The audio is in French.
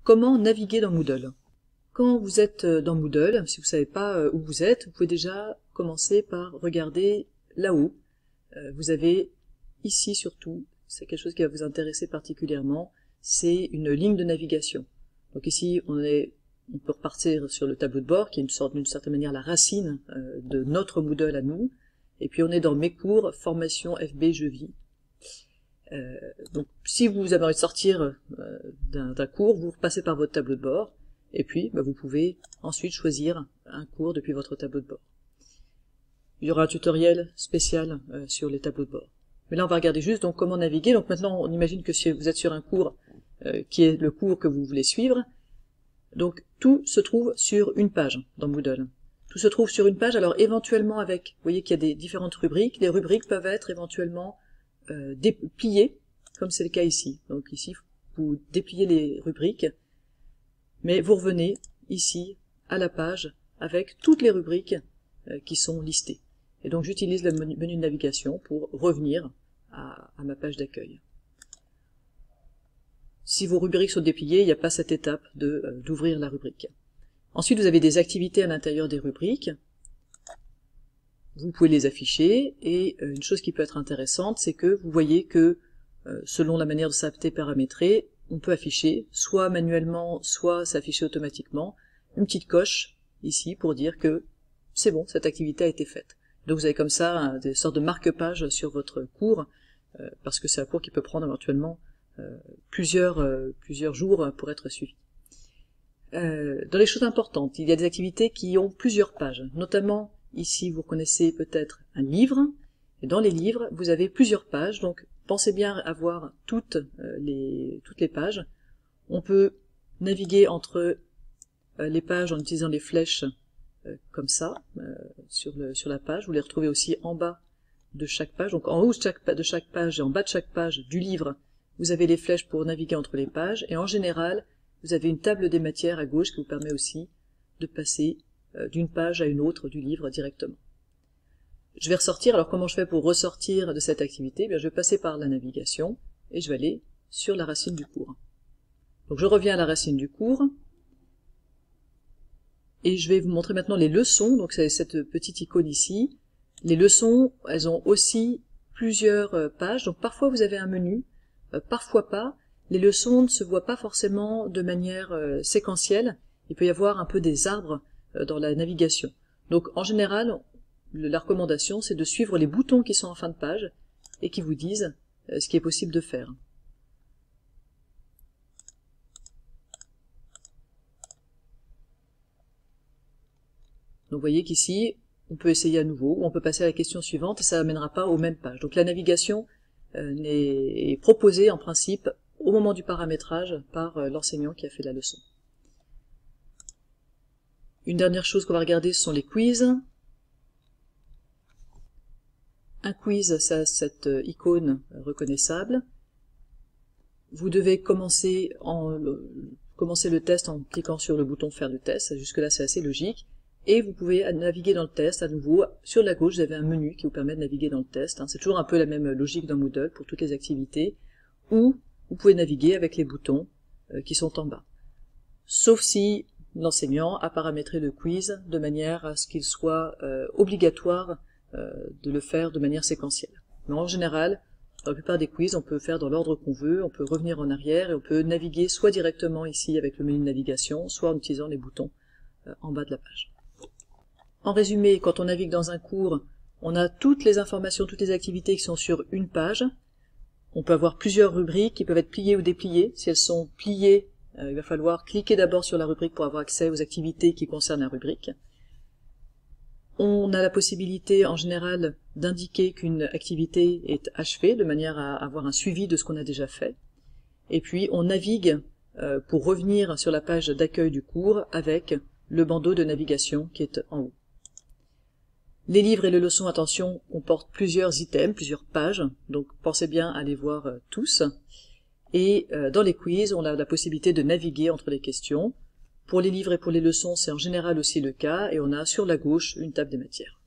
Comment naviguer dans Moodle? Quand vous êtes dans Moodle, si vous ne savez pas où vous êtes, vous pouvez déjà commencer par regarder là-haut. Vous avez ici surtout, c'est quelque chose qui va vous intéresser particulièrement, c'est une ligne de navigation. Donc ici, on peut repartir sur le tableau de bord, qui est d'une certaine manière la racine de notre Moodle à nous. Et puis on est dans mes cours, formation FB Je Vis. Donc si vous avez envie de sortir d'un cours, vous repassez par votre tableau de bord, et puis vous pouvez ensuite choisir un cours depuis votre tableau de bord. Il y aura un tutoriel spécial sur les tableaux de bord. Mais là on va regarder juste donc comment naviguer. Donc maintenant on imagine que si vous êtes sur un cours qui est le cours que vous voulez suivre, donc tout se trouve sur une page dans Moodle. Tout se trouve sur une page, alors éventuellement avec, vous voyez qu'il y a des différentes rubriques, les rubriques peuvent être éventuellement dépliées, comme c'est le cas ici. Donc ici, vous dépliez les rubriques, mais vous revenez ici à la page avec toutes les rubriques qui sont listées. Et donc j'utilise le menu de navigation pour revenir à ma page d'accueil. Si vos rubriques sont dépliées, il n'y a pas cette étape d'ouvrir la rubrique. Ensuite, vous avez des activités à l'intérieur des rubriques. Vous pouvez les afficher, et une chose qui peut être intéressante, c'est que vous voyez que, selon la manière de s'adapter paramétrer, on peut afficher, soit manuellement, soit s'afficher automatiquement, une petite coche, ici, pour dire que c'est bon, cette activité a été faite. Donc vous avez comme ça des sortes de marque-pages sur votre cours, parce que c'est un cours qui peut prendre éventuellement plusieurs jours pour être suivi. Dans les choses importantes, il y a des activités qui ont plusieurs pages, notamment ici vous connaissez peut-être un livre, et dans les livres vous avez plusieurs pages, donc pensez bien à voir toutes les pages. On peut naviguer entre les pages en utilisant les flèches comme ça, sur la page. Vous les retrouvez aussi en bas de chaque page, donc en haut de chaque page et en bas de chaque page du livre, vous avez les flèches pour naviguer entre les pages, et en général, vous avez une table des matières à gauche qui vous permet aussi de passer d'une page à une autre du livre directement. Je vais ressortir, alors comment je fais pour ressortir de cette activité? Eh bien, je vais passer par la navigation, et je vais aller sur la racine du cours. Donc je reviens à la racine du cours, et je vais vous montrer maintenant les leçons, donc c'est cette petite icône ici. Les leçons, elles ont aussi plusieurs pages, donc parfois vous avez un menu, parfois pas. Les leçons ne se voient pas forcément de manière séquentielle, il peut y avoir un peu des arbres dans la navigation. Donc en général, la recommandation c'est de suivre les boutons qui sont en fin de page et qui vous disent ce qui est possible de faire. Donc vous voyez qu'ici, on peut essayer à nouveau, ou on peut passer à la question suivante et ça n'amènera pas aux mêmes pages. Donc la navigation est proposée en principe au moment du paramétrage par l'enseignant qui a fait la leçon. Une dernière chose qu'on va regarder, ce sont les quiz. Un quiz, ça a cette icône reconnaissable. Vous devez commencer le test en cliquant sur le bouton faire le test, jusque-là c'est assez logique. Et vous pouvez naviguer dans le test à nouveau. Sur la gauche, vous avez un menu qui vous permet de naviguer dans le test. C'est toujours un peu la même logique dans Moodle pour toutes les activités, où vous pouvez naviguer avec les boutons qui sont en bas. Sauf si l'enseignant a paramétré le quiz de manière à ce qu'il soit obligatoire de le faire de manière séquentielle. Mais en général, dans la plupart des quiz, on peut faire dans l'ordre qu'on veut, on peut revenir en arrière et on peut naviguer soit directement ici avec le menu de navigation, soit en utilisant les boutons en bas de la page. En résumé, quand on navigue dans un cours, on a toutes les informations, toutes les activités qui sont sur une page. On peut avoir plusieurs rubriques qui peuvent être pliées ou dépliées. Si elles sont pliées, il va falloir cliquer d'abord sur la rubrique pour avoir accès aux activités qui concernent la rubrique. On a la possibilité en général d'indiquer qu'une activité est achevée, de manière à avoir un suivi de ce qu'on a déjà fait. Et puis on navigue pour revenir sur la page d'accueil du cours avec le bandeau de navigation qui est en haut. Les livres et les leçons, attention, comportent plusieurs items, plusieurs pages, donc pensez bien à les voir tous. Et dans les quiz, on a la possibilité de naviguer entre les questions. Pour les livres et pour les leçons, c'est en général aussi le cas, et on a sur la gauche une table des matières.